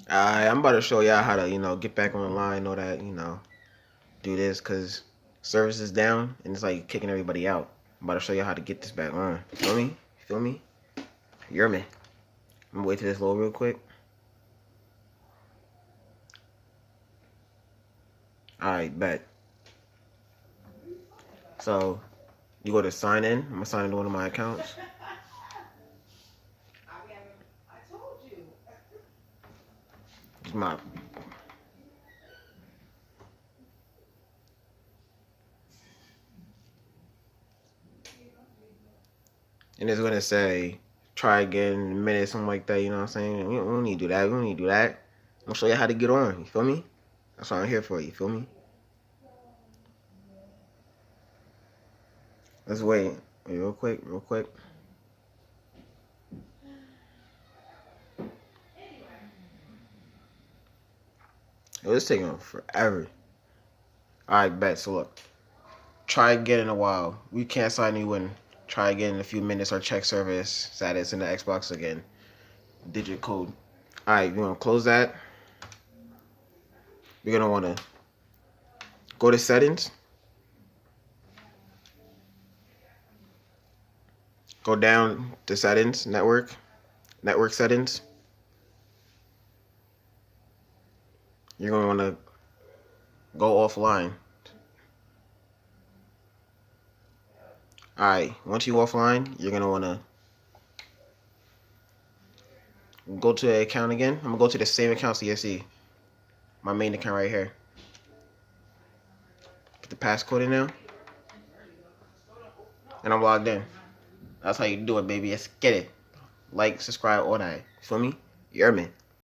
I'm about to show y'all how to, get back online, all that, do this, because service is down, and it's like kicking everybody out. I'm about to show y'all how to get this back on. Feel me? Feel me? You're me. I'm gonna wait till this load real quick. Alright, bet. So, you go to sign in. I'm gonna sign into one of my accounts. It's my and it's gonna say try again in a minute, something like that, you know what I'm saying? We don't need to do that. We don't need to do that. I'm gonna show you how to get on, you feel me? That's what I'm here for, you feel me? Let's wait. Wait real quick, real quick. It was taking forever. Alright, bet. So look. Try again in a while. We can't sign you in. Try again in a few minutes or check service status in the Xbox again. Digit code. Alright, we're gonna close that. We're gonna wanna go to settings. Go down to settings, network settings. You're gonna wanna go offline. Alright, once you offline, you're gonna wanna go to the account again. I'm gonna go to the same account so you see my main account right here. Put the passcode in now. And I'm logged in. That's how you do it, baby. Let's get it. Like, subscribe, all that. Feel me? You're me.